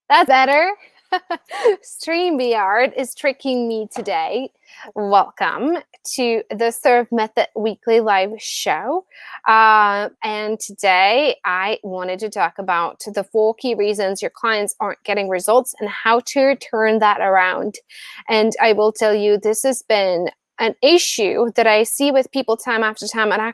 That's better. StreamYard is tricking me today. Welcome to the Serve Method Weekly Live Show. And today I wanted to talk about the 4 key reasons your clients aren't getting results and how to turn that around. And I will tell you, this has been an issue that I see with people time after time. And I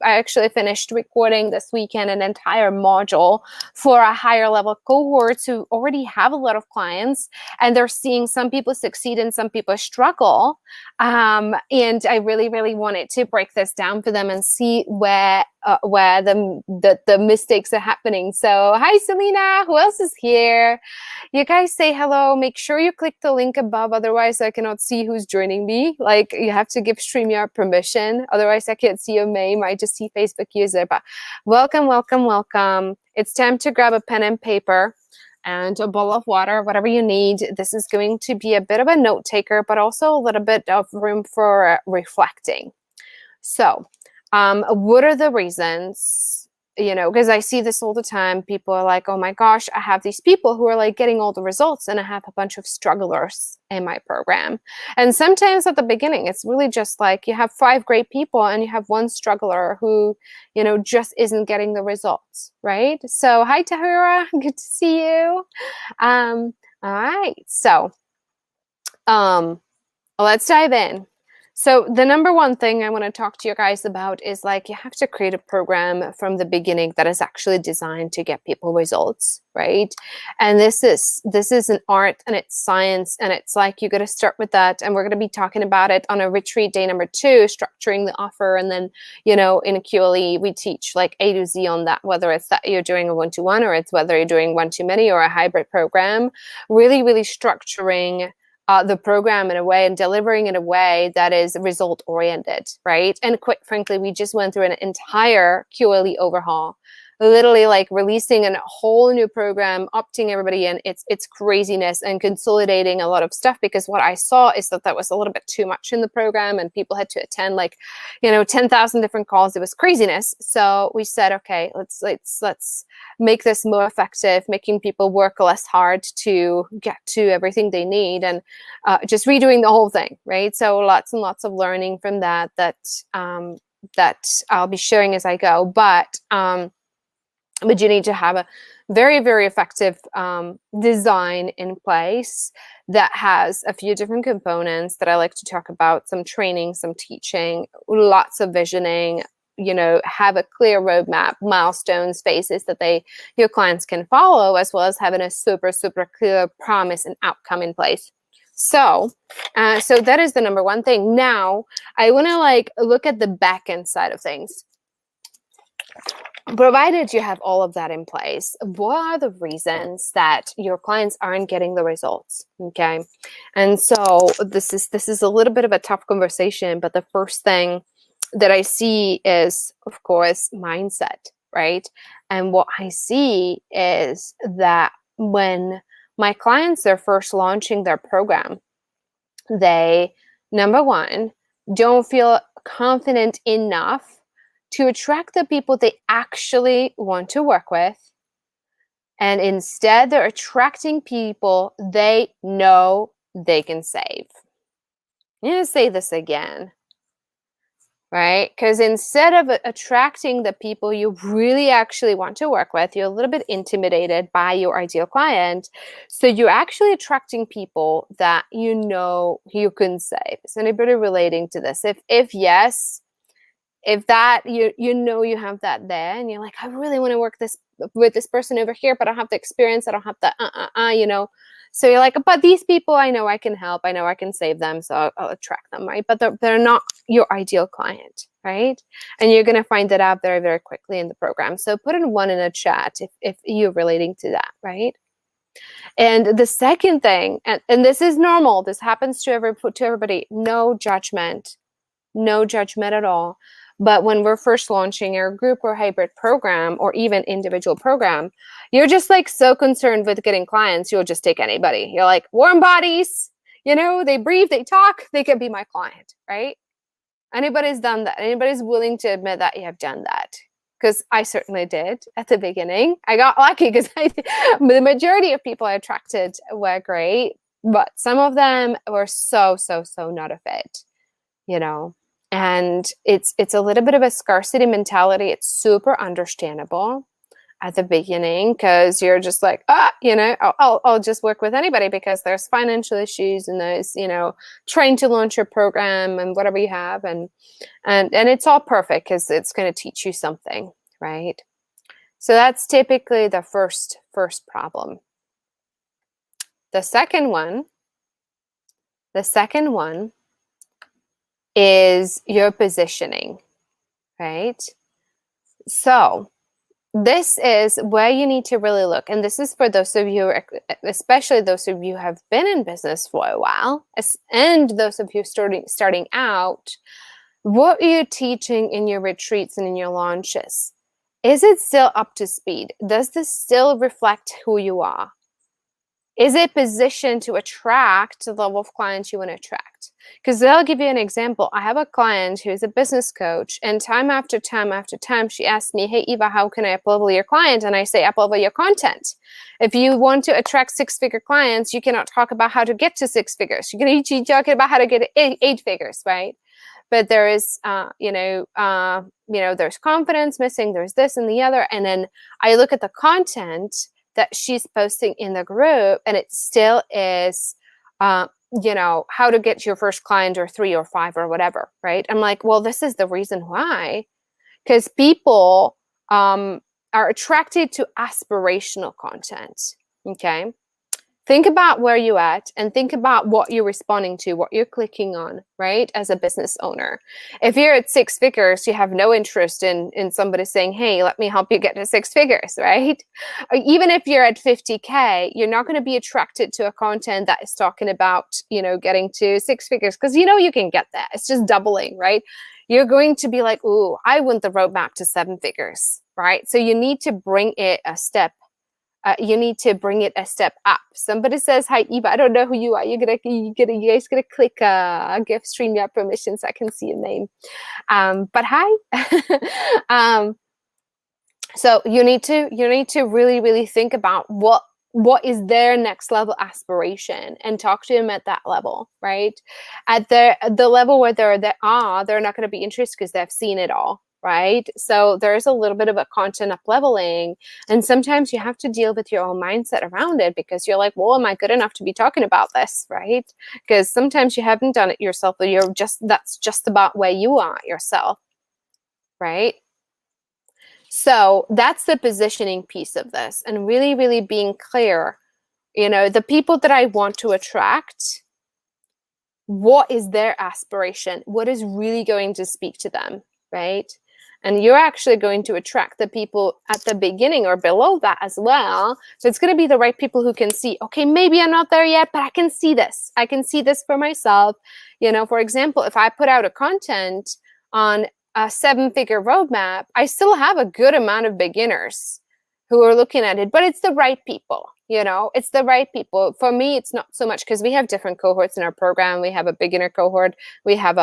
actually finished recording this weekend an entire module for a higher level cohort who already have a lot of clients, and they're seeing some people succeed and some people struggle. And I really, really wanted to break this down for them and see where the mistakes are happening. So, hi, Selena. Who else is here? You guys say hello. Make sure you click the link above. Otherwise, I cannot see who's joining me. Like, you have to give StreamYard permission. Otherwise, I can't see your name. I just see Facebook user. But welcome, welcome, welcome. It's time to grab a pen and paper and a bowl of water, whatever you need. This is going to be a bit of a note taker, but also a little bit of room for reflecting. So, what are the reasons? Because I see this all the time. People are like, oh my gosh, I have these people who are like getting all the results and I have a bunch of strugglers in my program. And sometimes at the beginning, it's really just like you have 5 great people and you have 1 struggler who, just isn't getting the results, right? So hi, Tahura, good to see you. All right, so let's dive in. So the number 1 thing I want to talk to you guys about is like you have to create a program from the beginning that is actually designed to get people results, right? And this is an art and it's science, and it's like you got to start with that. And we're going to be talking about it on a retreat day number 2, structuring the offer. And then, in a QLE, we teach like A to Z on that, whether it's that you're doing a 1-to-1 or it's whether you're doing 1-to-many or a hybrid program, really, really structuring the program in a way and delivering in a way that is result oriented, right? And quite frankly, we just went through an entire QLE overhaul, literally like releasing a whole new program, opting everybody in. It's craziness and consolidating a lot of stuff, because what I saw is that was a little bit too much in the program and people had to attend 10,000 different calls. It was craziness. So we said, okay, let's make this more effective, making people work less hard to get to everything they need, and just redoing the whole thing, right? So lots and lots of learning from that I'll be sharing as I go. But you need to have a very, very effective design in place that has a few different components that I like to talk about: some training, some teaching, lots of visioning, have a clear roadmap, milestones, phases that your clients can follow, as well as having a super, super clear promise and outcome in place. So that is the number 1 thing. Now, I want to look at the back end side of things. Provided you have all of that in place, what are the reasons that your clients aren't getting the results? Okay. And so this is a little bit of a tough conversation, but the first thing that I see is, of course, mindset, right? And what I see is that when my clients are first launching their program, they, number 1, don't feel confident enough to attract the people they actually want to work with. And instead, they're attracting people they know they can save. I'm going to say this again, right? Because instead of attracting the people you really actually want to work with, you're a little bit intimidated by your ideal client. So you're actually attracting people that you know you can save. Is anybody relating to this? If yes, if that you you have that there, and you're like, I really want to work with this person over here, but I don't have the experience, I don't have the So you're like, but these people I know I can help, I know I can save them, so I'll attract them, right? But they're not your ideal client, right? And you're gonna find that out very, very quickly in the program. So put in 1 in a chat if you're relating to that, right? And the second thing, and this is normal, this happens to everybody, no judgment at all. But when we're first launching our group or hybrid program or even individual program, you're just like so concerned with getting clients, you'll just take anybody. You're like, warm bodies, they breathe, they talk, they can be my client, right? Anybody's done that. Anybody's willing to admit that you have done that. because I certainly did at the beginning. I got lucky because the majority of people I attracted were great, but some of them were so not a fit, you know. And it's a little bit of a scarcity mentality. It's super understandable at the beginning because you're just like, I'll just work with anybody because there's financial issues and there's, trying to launch your program and whatever you have, and it's all perfect because it's going to teach you something, right? So that's typically the first problem. The second one is your positioning, right? So this is where you need to really look. And this is for those of you, especially those of you who have been in business for a while, and those of you starting out. What are you teaching in your retreats and in your launches? Is it still up to speed? Does this still reflect who you are? Is it positioned to attract the level of clients you want to attract? Because I'll give you an example. I have a client who's a business coach, and time after time, she asks me, "Hey, Eva, how can I up-level your client?" And I say, up-level your content. If you want to attract six-figure clients, you cannot talk about how to get to six figures. You're going to talk about how to get eight figures, right? But there is, there's confidence missing. There's this and the other. And then I look at the content that she's posting in the group, and it still is, how to get your first client or 3 or 5 or whatever, right? I'm like, well, this is the reason why, because people are attracted to aspirational content, okay? Think about where you're at and think about what you're responding to, what you're clicking on, right? As a business owner. If you're at 6 figures, you have no interest in somebody saying, "Hey, let me help you get to 6 figures," right? Or even if you're at 50K, you're not going to be attracted to a content that is talking about, getting to 6 figures, because you can get that. It's just doubling, right? You're going to be like, "Ooh, I want the roadmap to 7 figures," right? So you need to bring it a step. You need to bring it a step up. Somebody says, "Hi, Eva, I don't know who you are. You guys gonna click give StreamYard permission so I can see your name." But hi. So you need to really think about what is their next level aspiration and talk to them at that level, right? At the level where they're not going to be interested because they've seen it all. Right? So there's a little bit of a content up leveling, and sometimes you have to deal with your own mindset around it because you're like, well, am I good enough to be talking about this? Right? Because sometimes you haven't done it yourself, or that's just about where you are yourself. Right? So that's the positioning piece of this, and really being clear, the people that I want to attract, what is their aspiration? What is really going to speak to them? Right? And you're actually going to attract the people at the beginning or below that as well. So it's going to be the right people who can see, okay, maybe I'm not there yet, but I can see this. I can see this for myself. For example, if I put out a content on a 7-figure roadmap, I still have a good amount of beginners who are looking at it, but it's the right people. It's the right people. For me, it's not so much because we have different cohorts in our program. We have a beginner cohort. We have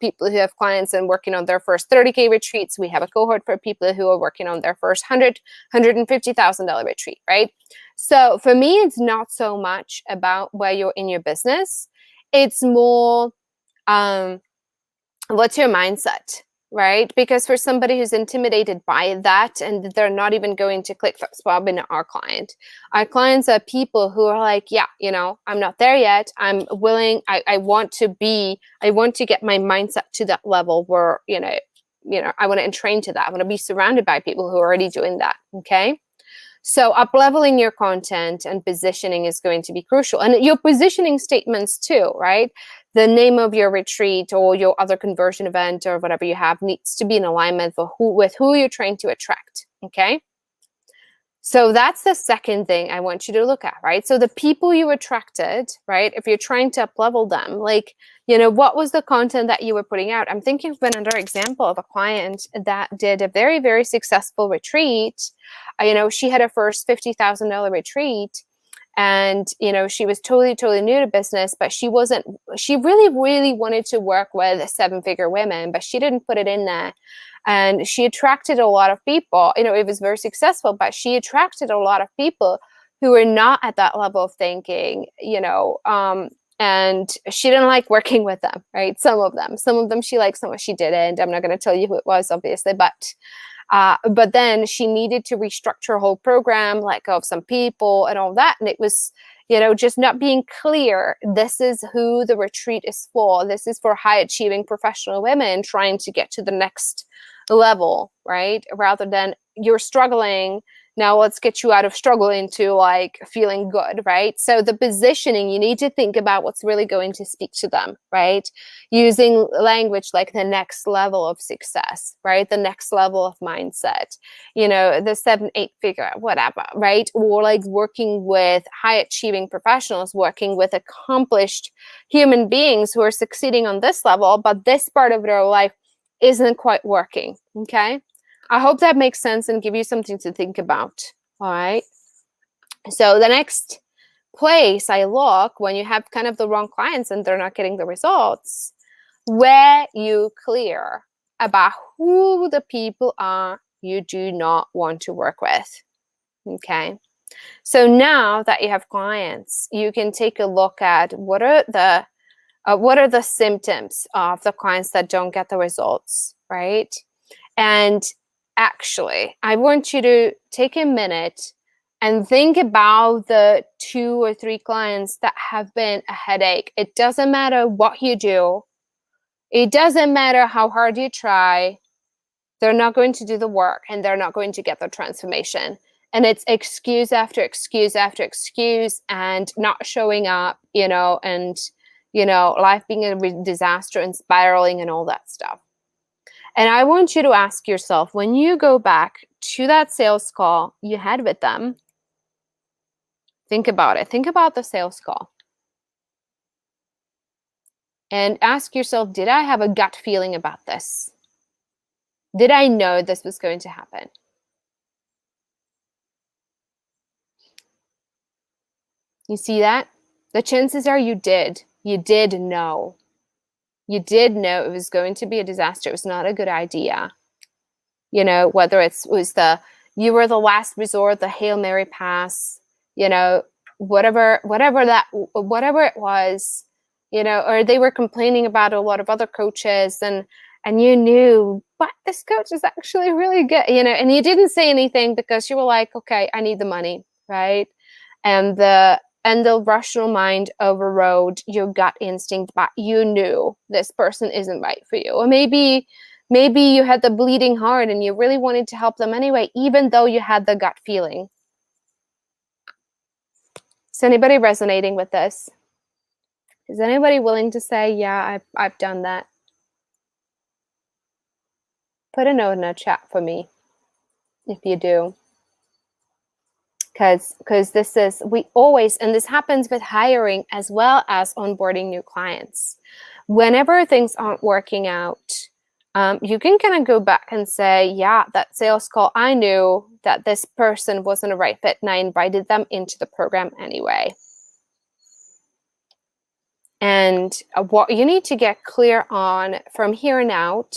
people who have clients and working on their first 30K retreats. We have a cohort for people who are working on their first $150,000 retreat, right? So for me, it's not so much about where you're in your business. It's more, what's your mindset? Right? Because for somebody who's intimidated by that and they're not even going to click, that's probably not our client. Our clients are people who are like, yeah, I'm not there yet. I'm willing. I want to get my mindset to that level where, I want to entrain to that. I want to be surrounded by people who are already doing that. Okay. So up-leveling your content and positioning is going to be crucial. And your positioning statements too, right? The name of your retreat or your other conversion event or whatever you have needs to be in alignment with who you're trying to attract, okay? So that's the second thing I want you to look at, right? So the people you attracted, right? If you're trying to up-level them, like, what was the content that you were putting out? I'm thinking of another example of a client that did a very, very successful retreat. She had her first $50,000 retreat, And, you know, she was totally new to business, but she really wanted to work with 7-figure women, but she didn't put it in there. And she attracted a lot of people. You know, it was very successful, but she attracted a lot of people who were not at that level of thinking, you know, and she didn't like working with them, right? Some of them she liked, some of she didn't. I'm not going to tell you who it was, obviously, but then she needed to restructure her whole program, let go of some people and all that. And it was, you know, just not being clear. This is who the retreat is for. This is for high achieving professional women trying to get to the next level, right? Rather than you're struggling. Now let's get you out of struggle into like feeling good, right? So the positioning, you need to think about what's really going to speak to them, right? Using language like the next level of success, right? The next level of mindset, you know, the 7-8 figure, whatever, right? Or like working with high achieving professionals, working with accomplished human beings who are succeeding on this level, but this part of their life isn't quite working, okay? I hope that makes sense and give you something to think about. All right. So the next place I look when you have kind of the wrong clients and they're not getting the results, where you clear about who the people are you do not want to work with. Okay. So now that you have clients, you can take a look at what are the symptoms of the clients that don't get the results, right? And actually, I want you to take a minute and think about the 2 or 3 clients that have been a headache. It doesn't matter what you do. It doesn't matter how hard you try. They're not going to do the work and they're not going to get the transformation. And it's excuse after excuse after excuse and not showing up, you know, and, you know, life being a disaster and spiraling and all that stuff. And I want you to ask yourself, when you go back to that sales call you had with them, think about it. Think about the sales call. And ask yourself, did I have a gut feeling about this? Did I know this was going to happen? You see that? The chances are you did. You did know. You did know it was going to be a disaster. It was not a good idea. You know, whether it was you were the last resort, the Hail Mary pass, you know, whatever it was, you know, or they were complaining about a lot of other coaches and you knew, but this coach is actually really good, you know, and you didn't say anything because you were like, okay, I need the money, right? And the rational mind overrode your gut instinct, but you knew this person isn't right for you. Or maybe you had the bleeding heart and you really wanted to help them anyway, even though you had the gut feeling. Is anybody resonating with this? Is anybody willing to say, yeah, I've done that? Put a note in the chat for me if you do. Because this is, we always, and this happens with hiring as well as onboarding new clients. Whenever things aren't working out, you can kind of go back and say, yeah, that sales call, I knew that this person wasn't a right fit and I invited them into the program anyway. And what you need to get clear on from here on out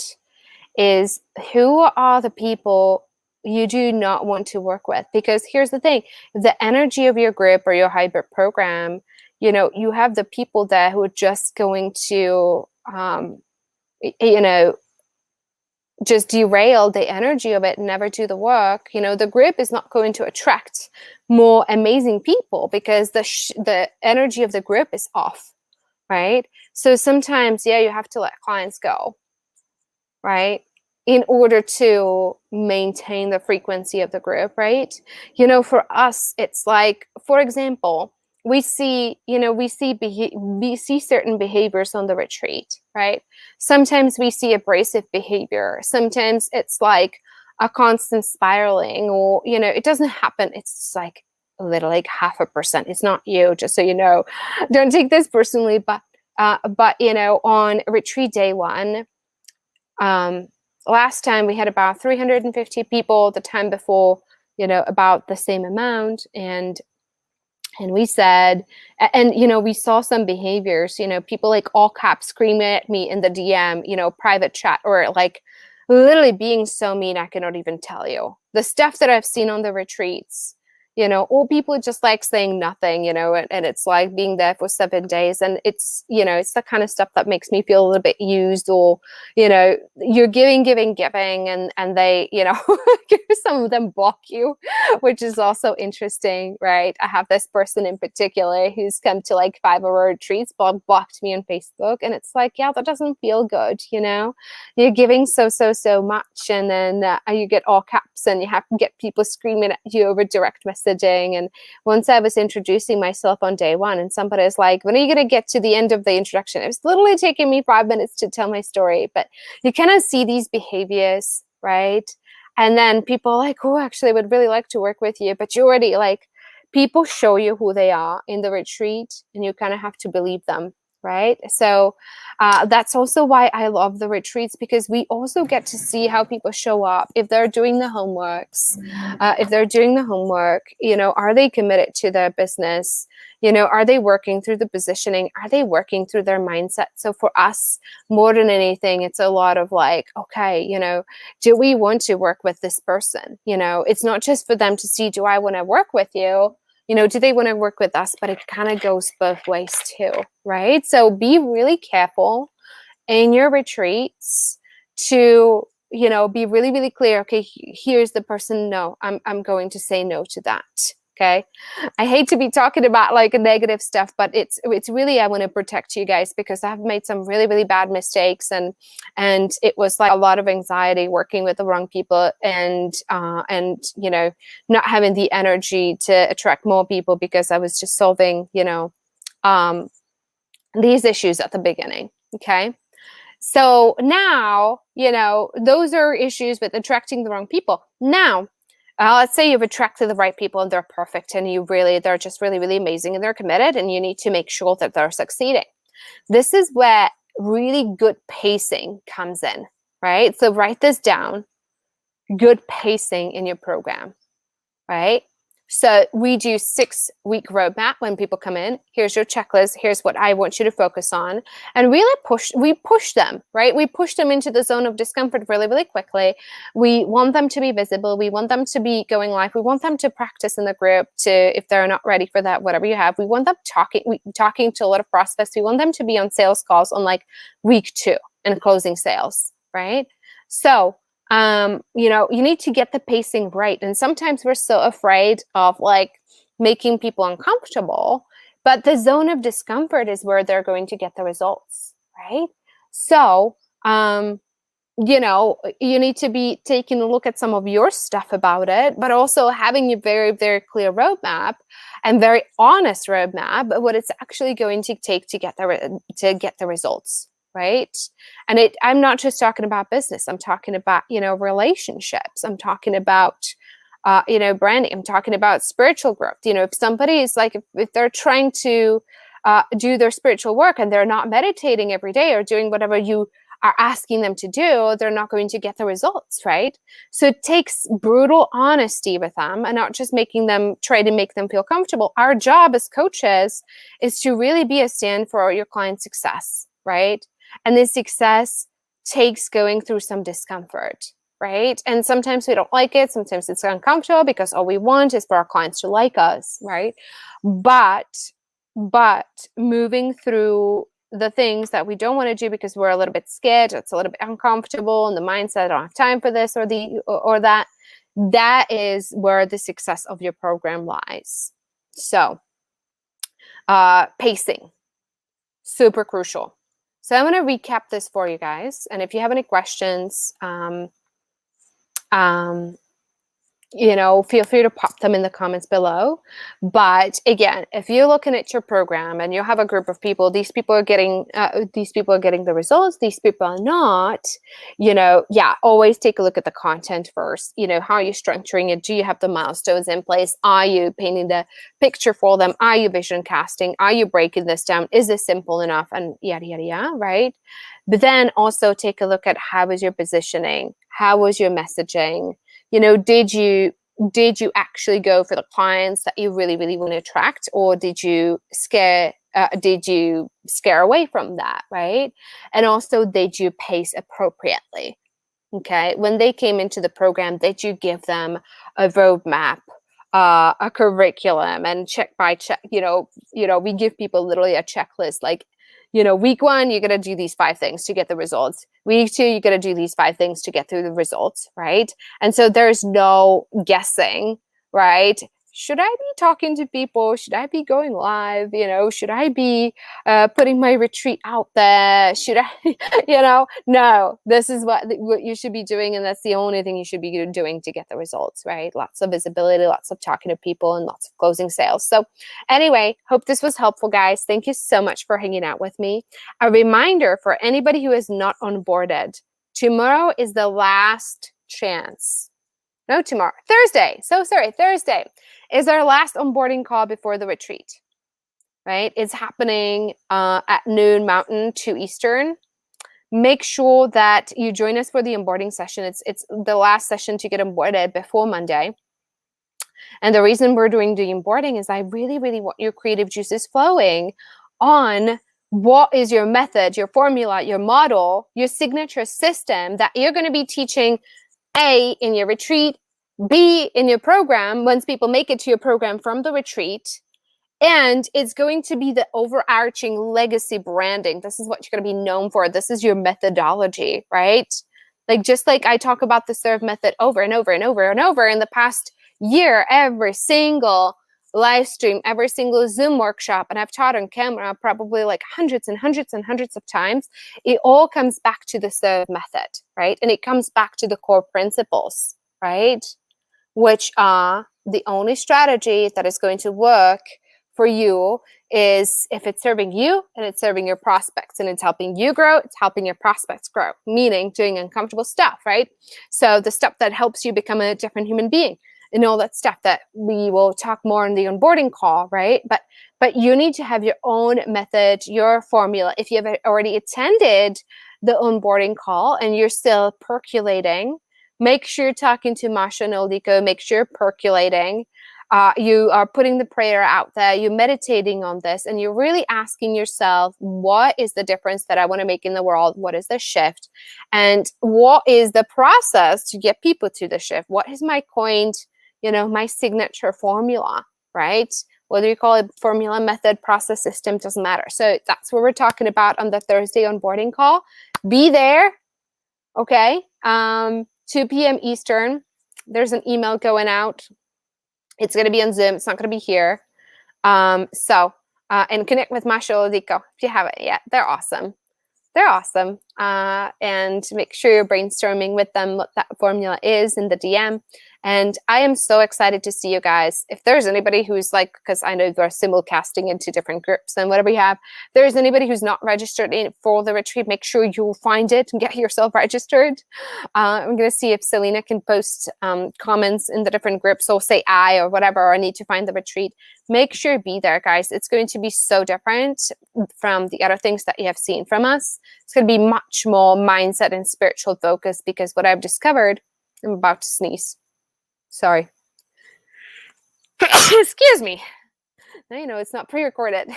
is who are the people you do not want to work with. Because here's the thing, the energy of your group or your hybrid program, you know, you have the people there who are just going to, you know, just derail the energy of it and never do the work. You know, the group is not going to attract more amazing people because the energy of the group is off, right? So sometimes, yeah, you have to let clients go, right? In order to maintain the frequency of the group, right? You know, for us, it's like, for example, we see certain behaviors on the retreat, right? Sometimes we see abrasive behavior. Sometimes it's like a constant spiraling, or, you know, it doesn't happen. It's like a little, like 0.5%. It's not you, just so you know. Don't take this personally, but you know, on retreat day 1, last time we had about 350 people. The time before, you know, about the same amount. And And we said, and we saw some behaviors, people like all caps screaming at me in the DM, private chat, or like literally being so mean I cannot even tell you. The stuff that I've seen on the retreats, or people just like saying nothing, and it's like being there for 7 days. And it's, it's the kind of stuff that makes me feel a little bit used, or, you're giving, and they, some of them block you, which is also interesting, right? I have this person in particular who's come to like 5 of our retreats, but blocked me on Facebook. And it's like, yeah, that doesn't feel good, You're giving so much, and then you get all caps, and you have to get people screaming at you over direct messaging. And once I was introducing myself on day 1, and somebody's like, when are you going to get to the end of the introduction? It was literally taking me 5 minutes to tell my story. But you kind of see these behaviors, right? And then people are like, oh, actually, I would really like to work with you. But you already, like, people show you who they are in the retreat, and you kind of have to believe them, right? So that's also why I love the retreats, because we also get to see how people show up. If they're doing the homeworks, are they committed to their business? Are they working through the positioning? Are they working through their mindset? So for us, more than anything, it's a lot of like, okay, do we want to work with this person? It's not just for them to see, do I want to work with you? Do they want to work with us? But it kind of goes both ways too, right? So be really careful in your retreats to, be really, really clear. Okay, here's the person. No, I'm going to say no to that. Okay. I hate to be talking about like negative stuff, but it's really, I want to protect you guys, because I've made some really, really bad mistakes, and it was like a lot of anxiety working with the wrong people, and not having the energy to attract more people, because I was just solving, these issues at the beginning. Okay. So now, those are issues with attracting the wrong people. Now, let's say you've attracted the right people and they're perfect, and they're just really, really amazing, and they're committed, and you need to make sure that they're succeeding. This is where really good pacing comes in, right? So write this down, good pacing in your program, right? So we do 6-week roadmap when people come in. Here's your checklist. Here's what I want you to focus on. And really we push them, right? We push them into the zone of discomfort really, really quickly. We want them to be visible. We want them to be going live. We want them to practice in the group, if they're not ready for that, whatever you have. We want them talking to a lot of prospects. We want them to be on sales calls on like week 2 and closing sales, right? So you need to get the pacing right. And sometimes we're so afraid of like making people uncomfortable, but the zone of discomfort is where they're going to get the results, right? So, you need to be taking a look at some of your stuff about it, but also having a very, very clear roadmap and very honest roadmap of what it's actually going to take to get the results. Right. And I'm not just talking about business. I'm talking about, relationships. I'm talking about, branding. I'm talking about spiritual growth. If somebody is like, if they're trying to do their spiritual work and they're not meditating every day or doing whatever you are asking them to do, they're not going to get the results. Right. So it takes brutal honesty with them, and not just try to make them feel comfortable. Our job as coaches is to really be a stand for your client's success. Right. And this success takes going through some discomfort, right? And sometimes we don't like it. Sometimes it's uncomfortable, because all we want is for our clients to like us, right? But moving through the things that we don't want to do because we're a little bit scared, it's a little bit uncomfortable, and the mindset, I don't have time for this or that, that is where the success of your program lies. So pacing, super crucial. So I'm going to recap this for you guys. And if you have any questions, feel free to pop them in the comments below. But again, if you're looking at your program and you have a group of people, these people are getting the results, these people are not, always take a look at the content first. How are you structuring it? Do you have the milestones in place? Are you painting the picture for them? Are you vision casting? Are you breaking this down? Is this simple enough? And yada, yada, yada, right? But then also take a look at how was your positioning? How was your messaging? Did you did you actually go for the clients that you really, really want to attract, or did you scare away from that, right? And also, did you pace appropriately? Okay, when they came into the program, did you give them a roadmap, a curriculum, and check by check? We give people literally a checklist, like, week 1, you're gonna do these 5 things to get the results. Week 2, you're gonna do these 5 things to get through the results, right? And so there's no guessing, right? Should I be talking to people? Should I be going live? Should I be putting my retreat out there? Should I, no, this is what you should be doing. And that's the only thing you should be doing to get the results, right? Lots of visibility, lots of talking to people, and lots of closing sales. So anyway, hope this was helpful, guys. Thank you so much for hanging out with me. A reminder for anybody who is not onboarded, tomorrow is the last chance. No, tomorrow. Thursday. So sorry. Thursday is our last onboarding call before the retreat, right? It's happening at noon Mountain, 2 Eastern. Make sure that you join us for the onboarding session. It's the last session to get onboarded before Monday. And the reason we're doing the onboarding is I really, really want your creative juices flowing on what is your method, your formula, your model, your signature system that you're going to be teaching A, in your retreat, B, in your program, once people make it to your program from the retreat. And it's going to be the overarching legacy branding. This is what you're going to be known for. This is your methodology, right? Just like I talk about the SERVE method over and over and over and over in the past year, every single live stream, every single Zoom workshop, and I've taught on camera probably like hundreds and hundreds and hundreds of times, it all comes back to the SERVE method, right? And it comes back to the core principles, right? Which are the only strategy that is going to work for you is if it's serving you and it's serving your prospects and it's helping you grow, it's helping your prospects grow, meaning doing uncomfortable stuff, right? So the stuff that helps you become a different human being and all that stuff that we will talk more in the onboarding call, right? But you need to have your own method, your formula. If you have already attended the onboarding call and you're still percolating, make sure you're talking to Masha and Ildiko, make sure you're percolating. You are putting the prayer out there, you're meditating on this, and you're really asking yourself, what is the difference that I want to make in the world? What is the shift? And what is the process to get people to the shift? What is my coined, my signature formula, right? Whether you call it formula, method, process, system, doesn't matter. So that's what we're talking about on the Thursday onboarding call. Be there, okay? 2 p.m. Eastern. There's an email going out. It's going to be on Zoom. It's not going to be here. And connect with Masha Ildiko if you haven't yet. They're awesome. They're awesome. And make sure you're brainstorming with them what that formula is in the DM. And I am so excited to see you guys. If there's anybody who's because I know they're simulcasting into different groups and whatever you have, if there's anybody who's not registered for the retreat, make sure you find it and get yourself registered. I'm going to see if Selena can post comments in the different groups. So say I or whatever, or I need to find the retreat. Make sure be there, guys. It's going to be so different from the other things that you have seen from us. It's going to be much more mindset and spiritual focus because what I've discovered, I'm about to sneeze. Sorry. Excuse me. Now it's not pre-recorded.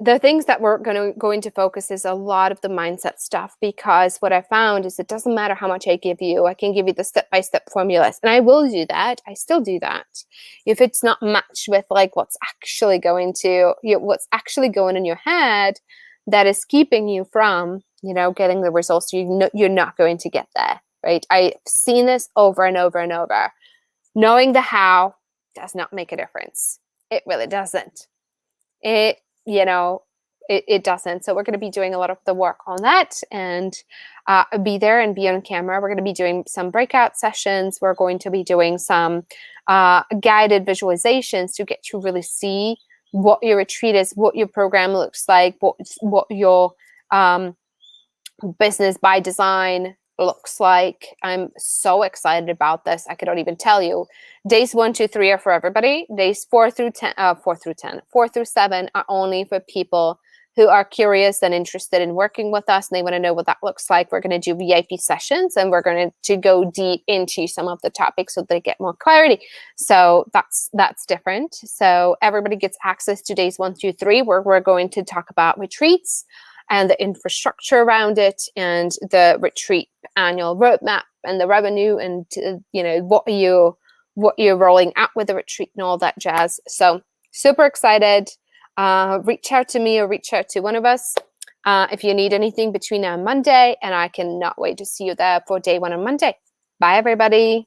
The things that we're going to focus is a lot of the mindset stuff, because what I found is it doesn't matter how much I give you. I can give you the step-by-step formulas, and I will do that. I still do that. If it's not matched with what's actually going in your head that is keeping you from, getting the results, you're not going to get there, right? I've seen this over and over and over. Knowing the how does not make a difference. It really doesn't. It doesn't. So we're going to be doing a lot of the work on that and be there and be on camera. We're going to be doing some breakout sessions. We're going to be doing some guided visualizations to get you really see what your retreat is, what your program looks like, what your business by design looks like. I'm so excited about this. I cannot even tell you. Days 1, 2, 3 are for everybody. Days 4 through 7 are only for people who are curious and interested in working with us and they want to know what that looks like, we're going to do VIP sessions and we're going to go deep into some of the topics so they get more clarity. So that's different. So everybody gets access to days 1 through 3, where we're going to talk about retreats and the infrastructure around it and the retreat annual roadmap and the revenue and what you're rolling out with the retreat and all that jazz. So super excited. Reach out to me or reach out to one of us if you need anything between now and Monday, and I cannot wait to see you there for day 1 on Monday. Bye, everybody.